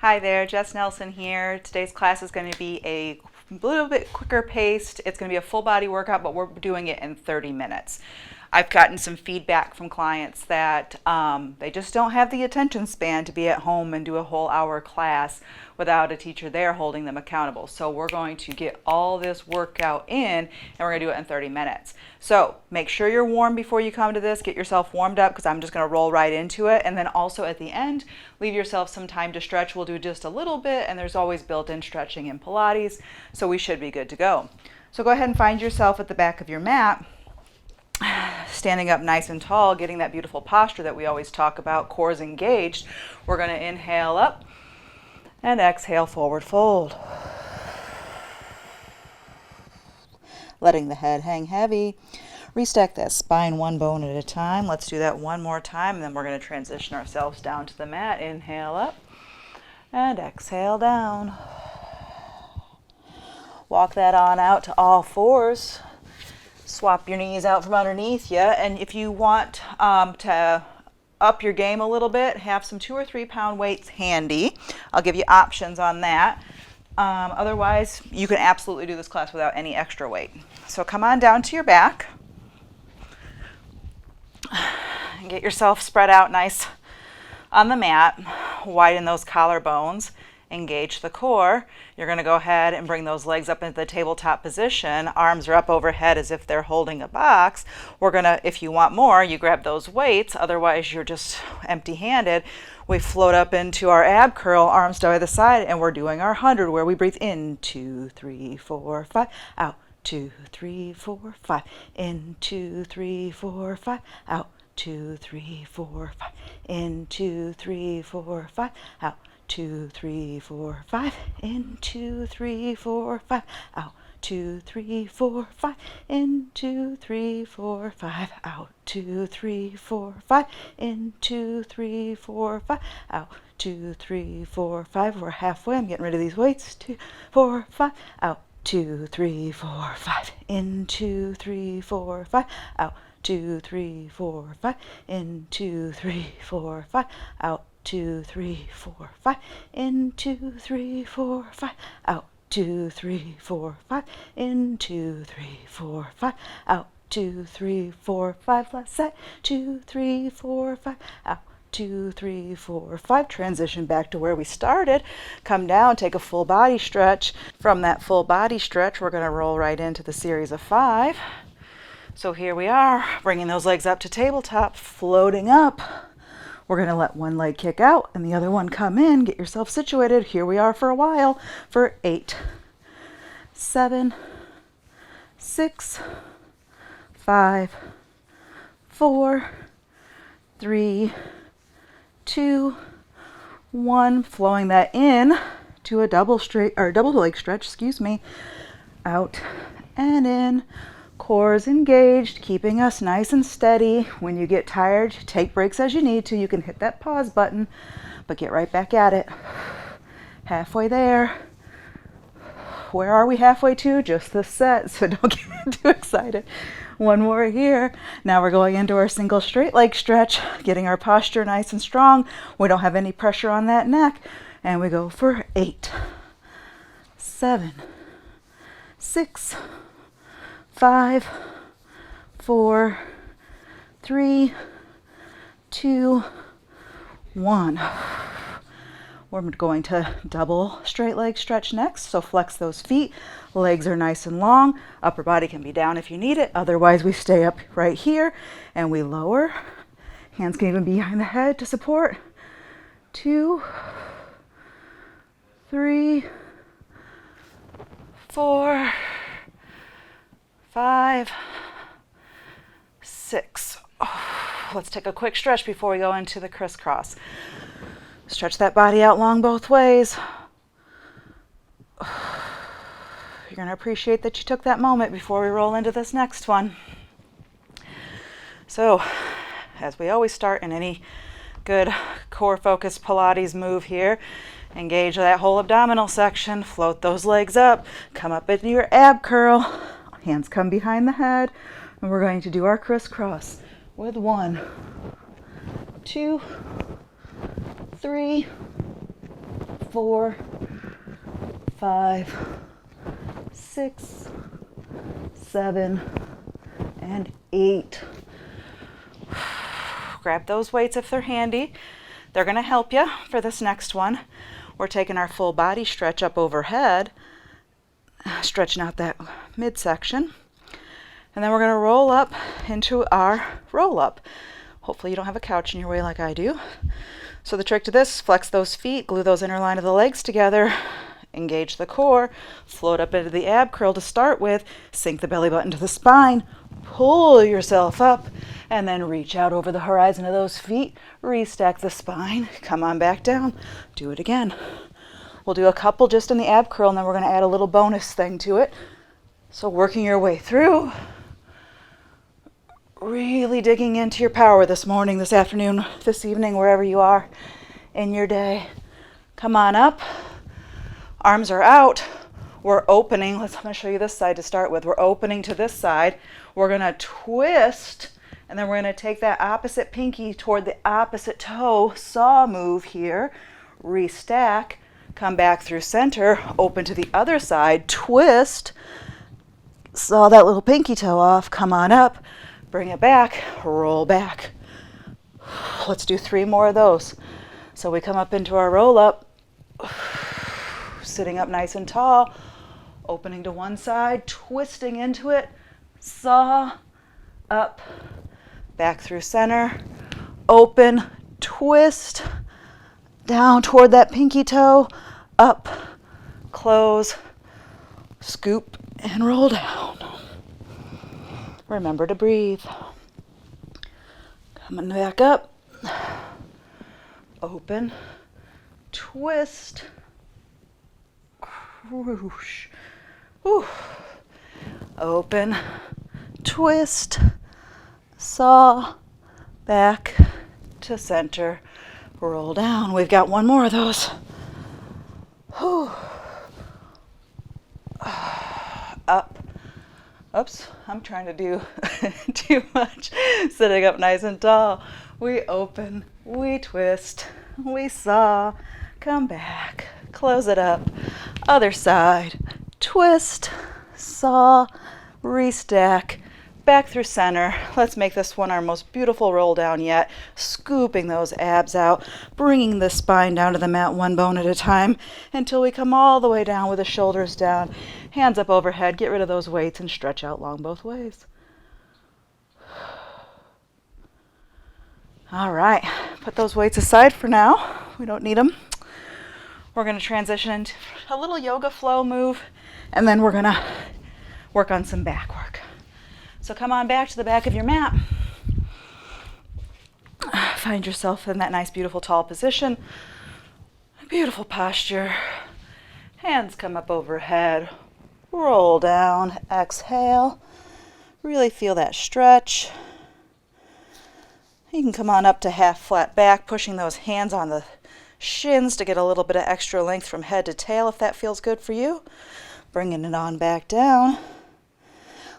Hi there, Jess Nelson here. Today's class is going to be a little bit quicker paced. It's going to be a full body workout, but we're doing it in 30 minutes. I've gotten some feedback from clients that they just don't have the attention span to be at home and do a whole hour class without a teacher there holding them accountable. So we're going to get all this workout in and we're going to do it in 30 minutes. So make sure you're warm before you come to this. Get yourself warmed up because I'm just going to roll right into it. And then also at the end, leave yourself some time to stretch. We'll do just a little bit, and there's always built-in stretching in Pilates, so we should be good to go. So go ahead and find yourself at the back of your mat, standing up nice and tall, getting that beautiful posture that we always talk about, core is engaged. We're going to inhale up and exhale, forward fold. Letting the head hang heavy. Restack that spine one bone at a time. Let's do that one more time, and then we're going to transition ourselves down to the mat. Inhale up and exhale down. Walk that on out to all fours. Swap your knees out from underneath you, and if you want to up your game a little bit, have some 2 or 3 pound weights handy. I'll give you options on that. Otherwise, you can absolutely do this class without any extra weight. So come on down to your back and get yourself spread out nice on the mat. Widen those collarbones. Engage the core. You're going to go ahead and bring those legs up into the tabletop position. Arms are up overhead as if they're holding a box. We're going to, if you want more, you grab those weights. Otherwise, you're just empty-handed. We float up into our ab curl, arms to either side, and we're doing our 100 where we breathe in, 2, 3, 4, 5, out, 2, 3, 4, 5, in, 2, 3, 4, 5, out, 2, 3, 4, 5, in, 2, 3, 4, 5, out, 2, 3, 4, 5, in, 2, 3, 4, 5, out, 2, 3, 4, 5, in, 2, 3, 4, 5, out, 2, 3, 4, 5, in, 2, 3, 4, 5, out, 2, 3, 4, 5. We're halfway. I'm getting rid of these weights. 2, 4, 5, out, 2, 3, 4, 5, in, 2, 3, 4, 5, out, 2, 3, 4, 5, in, 2, 3, 4, 5, out, 2, 3, 4, 5, in, 2, 3, 4, 5, out, 2, 3, 4, 5, in, 2, 3, 4, 5, out, 2, 3, 4, 5, last set, 2, 3, 4, 5, out, 2, 3, 4, 5. Transition back to where we started. Come down, take a full body stretch. From that full body stretch, we're going to roll right into the series of 5. So here we are, bringing those legs up to tabletop, floating up. We're going to let one leg kick out and the other one come in. Get yourself situated. Here we are for a while for 8, 7, 6, 5, 4, 3, 2, 1. Flowing that in to a double leg stretch, out and in. Core is engaged, keeping us nice and steady. When you get tired, take breaks as you need to. You can hit that pause button, but get right back at it. Halfway there. Where are we halfway to? Just the set, so don't get too excited. One more here. Now we're going into our single straight leg stretch, getting our posture nice and strong. We don't have any pressure on that neck. And we go for 8, 7, 6, 5, 4, 3, 2, 1. We're going to double straight leg stretch next. So flex those feet. Legs are nice and long. Upper body can be down if you need it. Otherwise, we stay up right here and we lower. Hands can even be behind the head to support. 2, 3, 4, 5, 6. Let's take a quick stretch before we go into the crisscross. Stretch that body out long both ways. You're going to appreciate that you took that moment before we roll into this next one. So, as we always start in any good core-focused Pilates move here, engage that whole abdominal section, float those legs up, come up into your ab curl. Hands come behind the head, and we're going to do our crisscross with 1, 2, 3, 4, 5, 6, 7, and 8. Grab those weights if they're handy. They're going to help you for this next one. We're taking our full body stretch up overhead, stretching out that midsection. And then we're going to roll up into our roll up. Hopefully you don't have a couch in your way like I do. So the trick to this, flex those feet, glue those inner line of the legs together, engage the core, float up into the ab curl to start with, sink the belly button to the spine, pull yourself up, and then reach out over the horizon of those feet, restack the spine, come on back down, do it again. We'll do a couple just in the ab curl, and then we're going to add a little bonus thing to it. So working your way through, really digging into your power this morning, this afternoon, this evening, wherever you are in your day. Come on up. Arms are out. We're opening. I'm going to show you this side to start with. We're opening to this side. We're going to twist, and then we're going to take that opposite pinky toward the opposite toe. Saw move here. Restack. Come back through center. Open to the other side. Twist. Saw that little pinky toe off. Come on up. Bring it back, roll back. Let's do 3 more of those. So we come up into our roll up, sitting up nice and tall, opening to one side, twisting into it, saw, up, back through center, open, twist, down toward that pinky toe, up, close, scoop, and roll down. Remember to breathe. Coming back up. Open. Twist. Whoosh. Whew. Open. Twist. Saw. Back to center. Roll down. We've got 1 more of those. Whew. Up. Oops, I'm trying to do too much. Sitting up nice and tall. We open, we twist, we saw, come back, close it up. Other side, twist, saw, restack, back through center. Let's make this one our most beautiful roll down yet. Scooping those abs out, bringing the spine down to the mat 1 bone at a time until we come all the way down with the shoulders down. Hands up overhead, get rid of those weights and stretch out long both ways. All right, put those weights aside for now. We don't need them. We're going to transition into a little yoga flow move, and then we're going to work on some back work. So come on back to the back of your mat. Find yourself in that nice, beautiful, tall position. Beautiful posture. Hands come up overhead. Roll down. Exhale. Really feel that stretch. You can come on up to half flat back, pushing those hands on the shins to get a little bit of extra length from head to tail if that feels good for you. Bringing it on back down.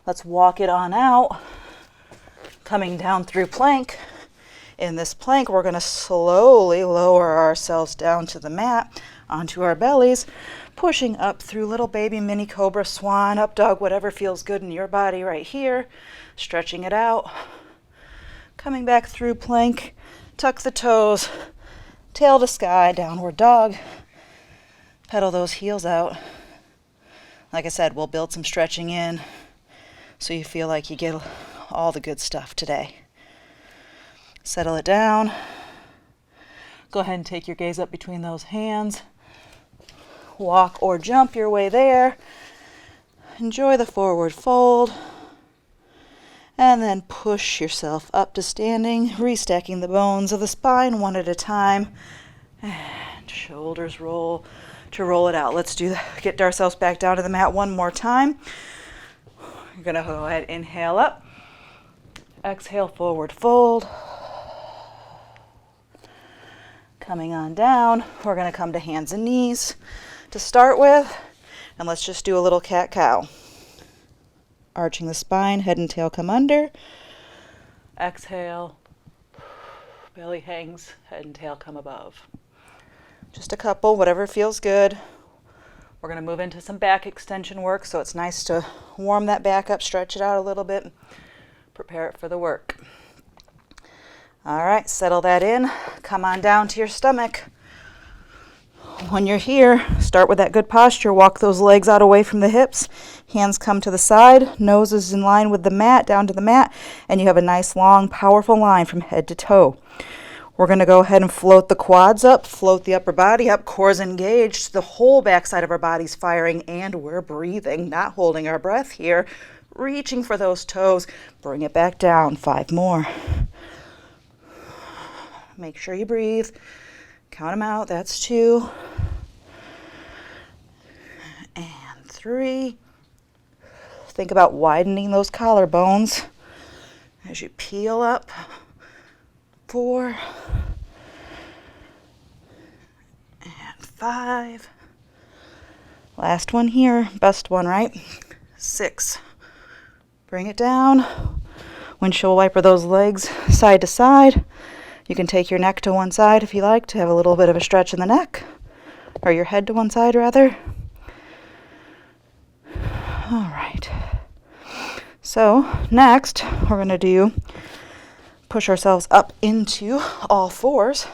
Let's walk it on out. Coming down through plank. In this plank, we're going to slowly lower ourselves down to the mat, onto our bellies, pushing up through little baby mini cobra, swan, up dog, whatever feels good in your body right here. Stretching it out. Coming back through plank, tuck the toes, tail to sky, downward dog. Pedal those heels out. Like I said, we'll build some stretching in so you feel like you get all the good stuff today. Settle it down. Go ahead and take your gaze up between those hands. Walk or jump your way there. Enjoy the forward fold. And then push yourself up to standing, restacking the bones of the spine 1 at a time. And shoulders roll to roll it out. Let's do that. Get ourselves back down to the mat 1 more time. You're going to go ahead, inhale up. Exhale, forward fold. Coming on down, we're going to come to hands and knees to start with. And let's just do a little cat-cow. Arching the spine, head and tail come under. Exhale, belly hangs, head and tail come above. Just a couple, whatever feels good. We're going to move into some back extension work, so it's nice to warm that back up, stretch it out a little bit, prepare it for the work. All right, settle that in. Come on down to your stomach. When you're here, start with that good posture. Walk those legs out away from the hips. Hands come to the side. Nose is in line with the mat, down to the mat, and you have a nice, long, powerful line from head to toe. We're going to go ahead and float the quads up, float the upper body up, core's engaged, the whole backside of our body's firing, and we're breathing, not holding our breath here, reaching for those toes. Bring it back down. 5 more. Make sure you breathe. Count them out. That's 2. And 3. Think about widening those collarbones as you peel up. 4. And 5. Last one here. Best one, right? 6. Bring it down. Windshield wiper those legs side to side. You can take your neck to one side if you like to have a little bit of a stretch in the neck, or your head to one side rather. All right. So next we're going to push ourselves up into all fours.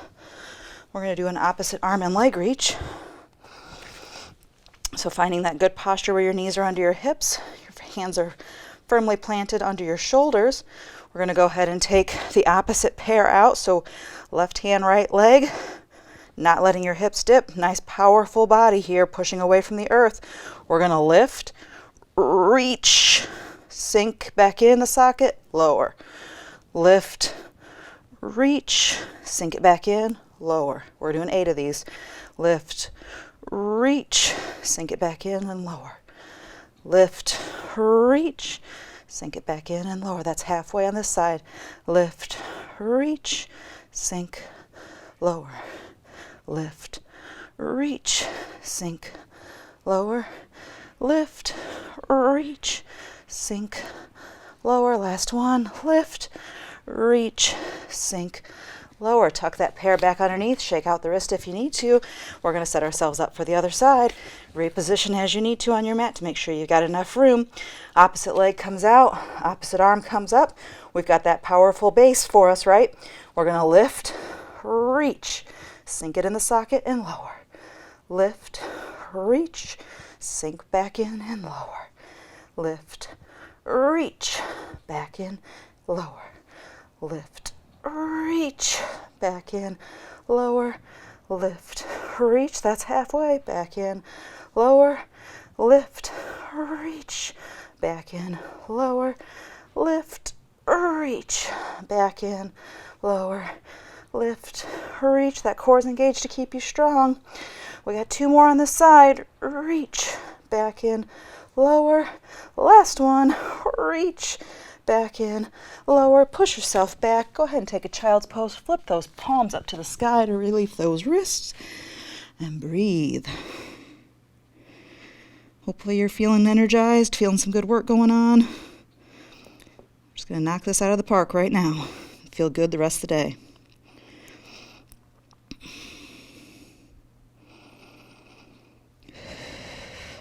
We're going to do an opposite arm and leg reach. So finding that good posture where your knees are under your hips, your hands are firmly planted under your shoulders. We're going to go ahead and take the opposite pair out. So left hand, right leg, not letting your hips dip. Nice, powerful body here, pushing away from the earth. We're going to lift, reach, sink back in the socket, lower. Lift, reach, sink it back in, lower. We're doing 8 of these. Lift, reach, sink it back in and lower. Lift, reach, sink it back in and lower. That's halfway on this side. Lift, reach, sink, lower. Lift, reach, sink, lower. Lift, reach, sink, lower. Last one. Lift, reach, sink, lower. Tuck that pair back underneath. Shake out the wrist if you need to. We're going to set ourselves up for the other side. Reposition as you need to on your mat to make sure you've got enough room. Opposite leg comes out. Opposite arm comes up. We've got that powerful base for us, right? We're going to lift, reach, sink it in the socket and lower. Lift, reach, sink back in and lower. Lift, reach, back in, lower. Lift, reach, back in, lower. Lift, reach, that's halfway, back in, lower. Lift, reach, back in, lower. Lift, reach, back in, lower. Lift, reach, that core's engaged to keep you strong. We got 2 more on this side. Reach, back in, lower. Last one, reach, back in, lower. Push yourself back. Go ahead and take a child's pose. Flip those palms up to the sky to relieve those wrists. And breathe. Hopefully you're feeling energized, feeling some good work going on. I'm just going to knock this out of the park right now. Feel good the rest of the day.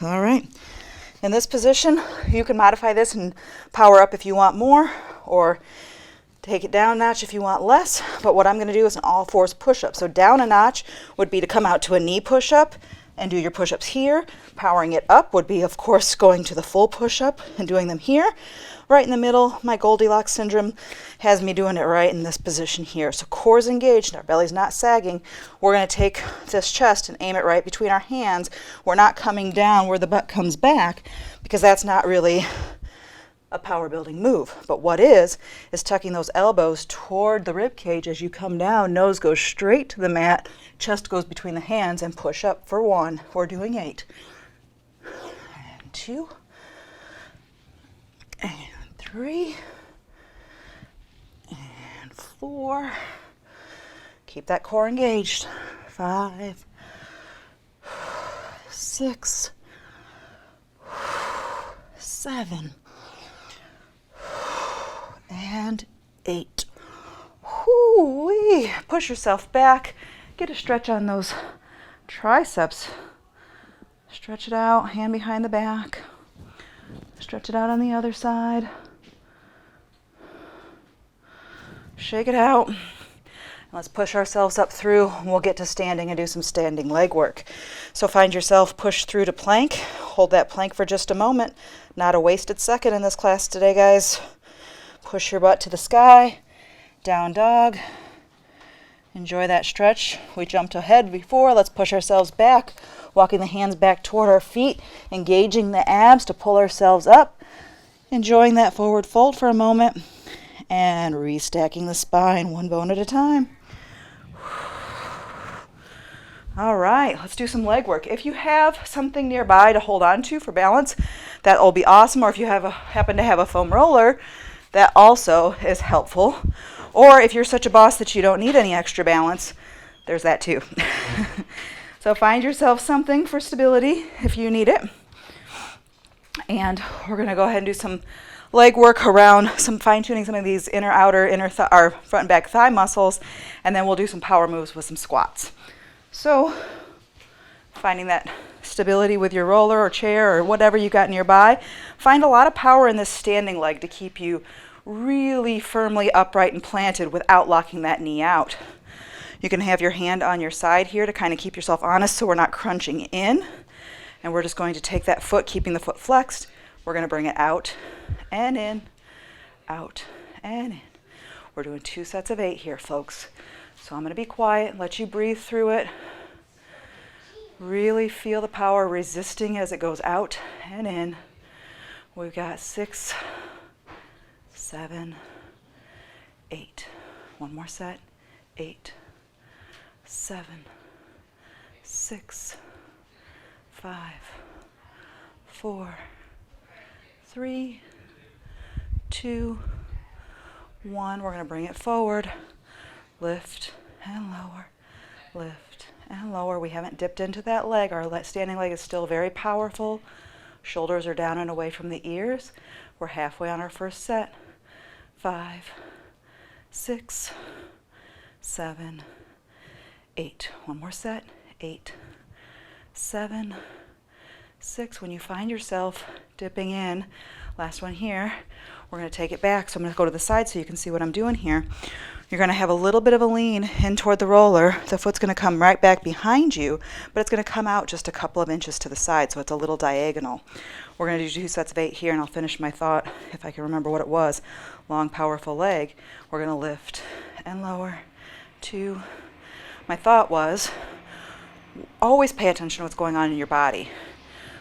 All right. In this position, you can modify this and power up if you want more, or take it down a notch if you want less. But what I'm going to do is an all fours push-up. So down a notch would be to come out to a knee push-up and do your push-ups here. Powering it up would be, of course, going to the full push-up and doing them here. Right in the middle, my Goldilocks syndrome has me doing it right in this position here. So core's engaged, our belly's not sagging. We're going to take this chest and aim it right between our hands. We're not coming down where the butt comes back, because that's not really a power building move. But what is tucking those elbows toward the rib cage as you come down. Nose goes straight to the mat, chest goes between the hands, and push up for 1. We're doing 8. And 2. And 3. And 4. Keep that core engaged. 5. 6. 7. And 8. Whoo-wee. Push yourself back. Get a stretch on those triceps. Stretch it out, hand behind the back. Stretch it out on the other side. Shake it out. Let's push ourselves up through. We'll get to standing and do some standing leg work. So find yourself pushed through to plank. Hold that plank for just a moment. Not a wasted second in this class today, guys. Push your butt to the sky. Down dog. Enjoy that stretch. We jumped ahead before. Let's push ourselves back. Walking the hands back toward our feet. Engaging the abs to pull ourselves up. Enjoying that forward fold for a moment. And restacking the spine one bone at a time. All right, let's do some leg work. If you have something nearby to hold on to for balance, that'll be awesome. Or if you happen to have a foam roller, that also is helpful. Or if you're such a boss that you don't need any extra balance, there's that too. So find yourself something for stability if you need it. And we're going to go ahead and do some leg work around some fine-tuning some of these inner, outer, our front and back thigh muscles, and then we'll do some power moves with some squats. So finding that stability with your roller or chair or whatever you got nearby. Find a lot of power in this standing leg to keep you really firmly upright and planted without locking that knee out. You can have your hand on your side here to kind of keep yourself honest so we're not crunching in. And we're just going to take that foot, keeping the foot flexed. We're going to bring it out and in, out and in. We're doing 2 sets of 8 here, folks. So I'm going to be quiet, let you breathe through it. Really feel the power resisting as it goes out and in. We've got 6, 7, 8. One more set. 8, 7, 6, 5, 4, 3, 2, 1. We're going to bring it forward. Lift and lower. Lift and lower. We haven't dipped into that leg. Our standing leg is still very powerful. Shoulders are down and away from the ears. We're halfway on our first set. 5, 6, 7, 8. One more set. 8, 7, 6. When you find yourself dipping in, last one here, we're going to take it back. So I'm going to go to the side so you can see what I'm doing here. You're going to have a little bit of a lean in toward the roller. The foot's going to come right back behind you, but it's going to come out just a couple of inches to the side, so it's a little diagonal. We're going to do 2 sets of 8 here, and I'll finish my thought if I can remember what it was. Long, powerful leg. We're going to lift and lower. 2. My thought was, always pay attention to what's going on in your body.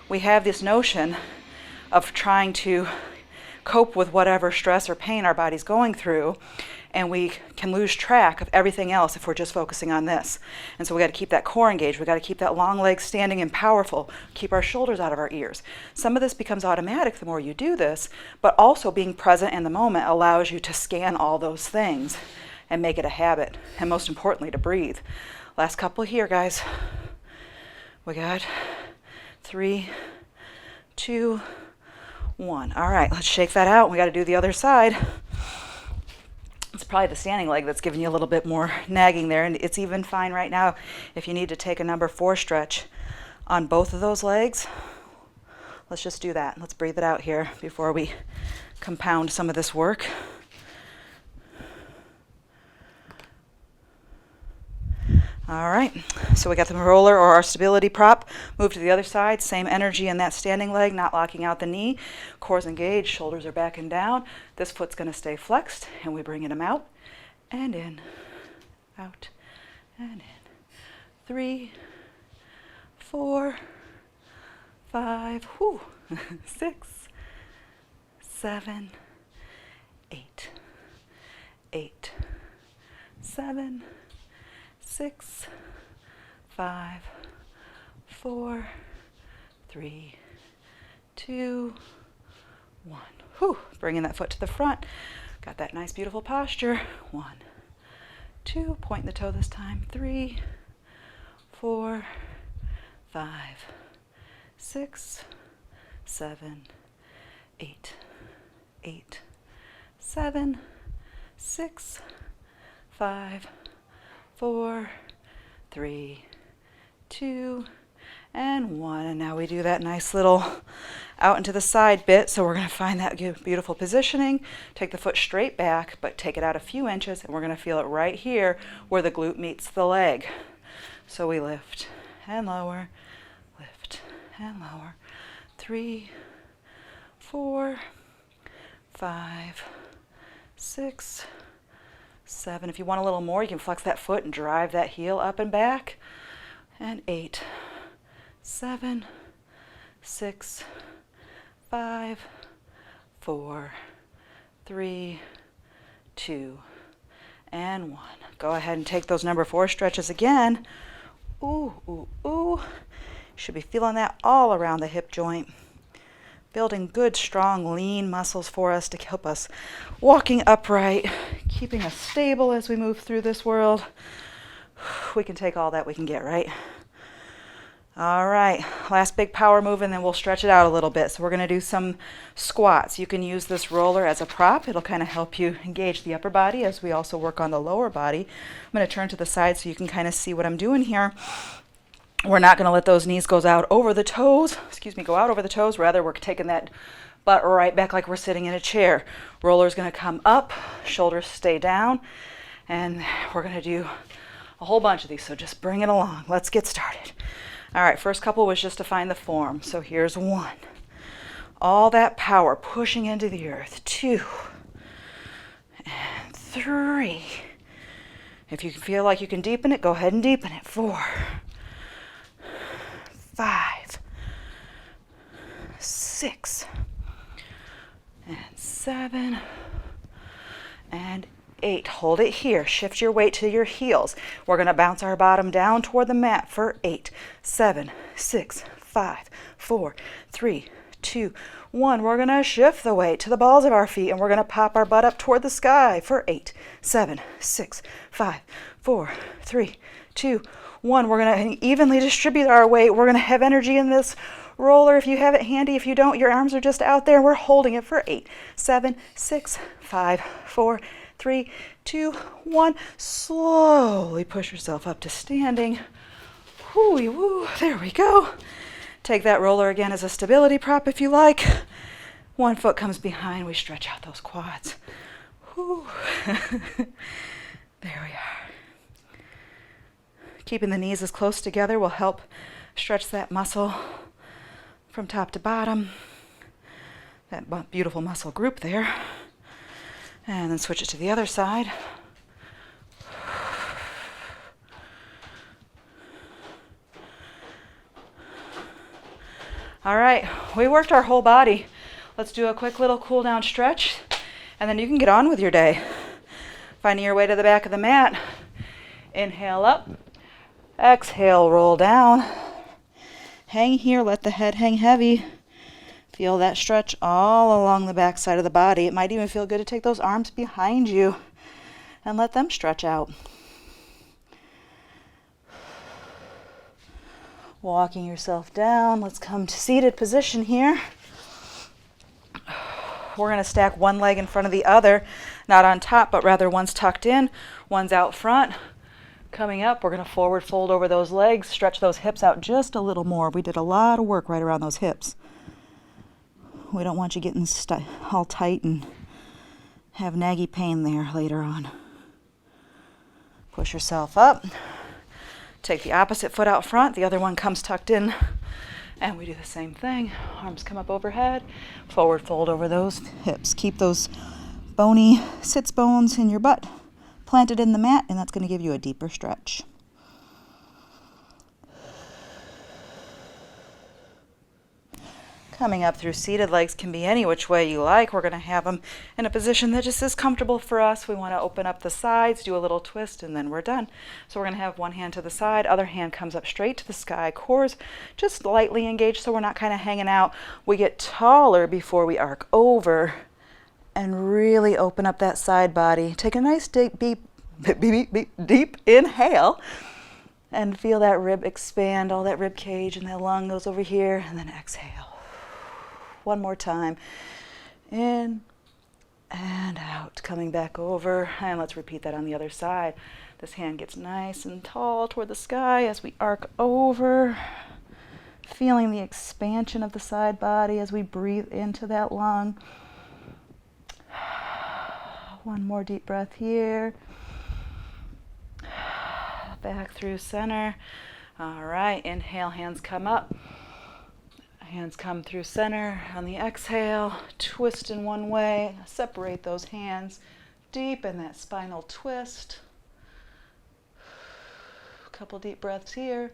We have this notion of trying to cope with whatever stress or pain our body's going through, and we can lose track of everything else if we're just focusing on this. And so we got to keep that core engaged. We got to keep that long leg standing and powerful. Keep our shoulders out of our ears. Some of this becomes automatic the more you do this, but also being present in the moment allows you to scan all those things and make it a habit. And most importantly, to breathe. Last couple here, guys. We got 3, 2, 1. All right, let's shake that out. We got to do the other side. It's probably the standing leg that's giving you a little bit more nagging there, and it's even fine right now if you need to take a number 4 stretch on both of those legs. Let's just do that. Let's breathe it out here before we compound some of this work. All right, so we got the roller or our stability prop. Move to the other side. Same energy in that standing leg, not locking out the knee. Core's engaged, shoulders are back and down. This foot's going to stay flexed, and we bring them out and in, out and in. 3, 4, 5, 6, 7, 8, 8, 7, 6, 5, 4, 3, 2, 1. Bringing that foot to the front. Got that nice, beautiful posture. 1, 2. Point the toe this time. 3, 4, 5, 6, 7, 8, 8, 7, 6, 5, 4, 3, 2, and 1. And now we do that nice little out into the side bit. So we're going to find that beautiful positioning. Take the foot straight back, but take it out a few inches, and we're going to feel it right here where the glute meets the leg. So we lift and lower, lift and lower. 3, 4, 5, 6, 7. If you want a little more, you can flex that foot and drive that heel up and back. And 8, 7, 6, 5, 4, 3, 2, and 1. Go ahead and take those number 4 stretches again. Ooh, ooh, ooh. You should be feeling that all around the hip joint. Building good, strong, lean muscles for us to help us walking upright, keeping us stable as we move through this world. We can take all that we can get, right? All right, last big power move, and then we'll stretch it out a little bit. So we're going to do some squats. You can use this roller as a prop. It'll kind of help you engage the upper body as we also work on the lower body. I'm going to turn to the side so you can kind of see what I'm doing here. We're not going to let those knees go out over the toes. Rather, we're taking that butt right back like we're sitting in a chair. Roller's going to come up, shoulders stay down, and we're going to do a whole bunch of these. So just bring it along. Let's get started. All right, first couple was just to find the form. So here's 1. All that power pushing into the earth. 2 and 3. If you feel like you can deepen it, go ahead and deepen it. 4, 5, 6, and 7, and 8. Hold it here. Shift your weight to your heels. We're going to bounce our bottom down toward the mat for 8, 7, 6, 5, 4, 3, 2, 1. We're going to shift the weight to the balls of our feet, and we're going to pop our butt up toward the sky for 8, 7, 6, 5, 4, 3, 2, 1. We're going to evenly distribute our weight. We're going to have energy in this roller if you have it handy. If you don't, your arms are just out there. We're holding it for 8, 7, 6, 5, 4, 3, 2, 1. Slowly push yourself up to standing. Whoo-wee woo. There we go. Take that roller again as a stability prop if you like. One foot comes behind. We stretch out those quads. Whoo. There we are. Keeping the knees as close together will help stretch that muscle from top to bottom. That beautiful muscle group there. And then switch it to the other side. All right, we worked our whole body. Let's do a quick little cool down stretch, and then you can get on with your day. Finding your way to the back of the mat. Inhale up. Exhale, roll down. Hang here, let the head hang heavy. Feel that stretch all along the back side of the body. It might even feel good to take those arms behind you and let them stretch out. Walking yourself down. Let's come to seated position here. We're going to stack one leg in front of the other, not on top, but rather one's tucked in, one's out front. Coming up, we're going to forward fold over those legs, stretch those hips out just a little more. We did a lot of work right around those hips. We don't want you getting all tight and have naggy pain there later on. Push yourself up. Take the opposite foot out front. The other one comes tucked in. And we do the same thing. Arms come up overhead. Forward fold over those hips. Keep those bony sits bones in your butt planted in the mat, and that's going to give you a deeper stretch. Coming up through seated, legs can be any which way you like. We're going to have them in a position that just is comfortable for us. We want to open up the sides, do a little twist, and then we're done. So we're going to have one hand to the side, other hand comes up straight to the sky. Core's just lightly engaged so we're not kind of hanging out. We get taller before we arc over and really open up that side body. Take a nice deep inhale and feel that rib expand, all that rib cage, and that lung goes over here, and then exhale. One more time. In and out. Coming back over, and let's repeat that on the other side. This hand gets nice and tall toward the sky as we arc over, feeling the expansion of the side body as we breathe into that lung. One more deep breath here. Back through center. All right, inhale, hands come up. Hands come through center on the exhale. Twist in one way. Separate those hands. Deepen that spinal twist. Couple deep breaths here.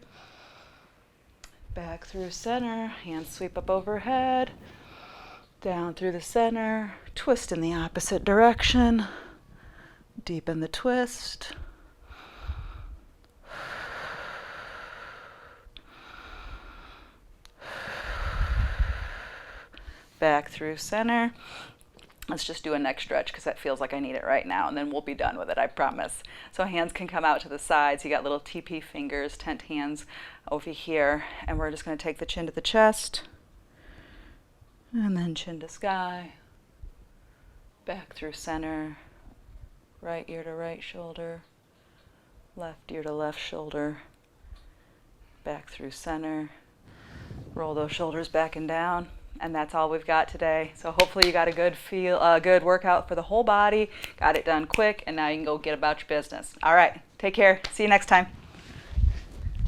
Back through center. Hands sweep up overhead. Down through the center. Twist in the opposite direction. Deepen the twist. Back through center. Let's just do a neck stretch because that feels like I need it right now, and then we'll be done with it, I promise. So hands can come out to the sides. You got little TP fingers, tent hands over here, and we're just going to take the chin to the chest, and then chin to sky. Back through center. Right ear to right shoulder. Left ear to left shoulder. Back through center. Roll those shoulders back and down. And that's all we've got today. So hopefully you got a good workout for the whole body, got it done quick, and now you can go get about your business. All right, take care. See you next time.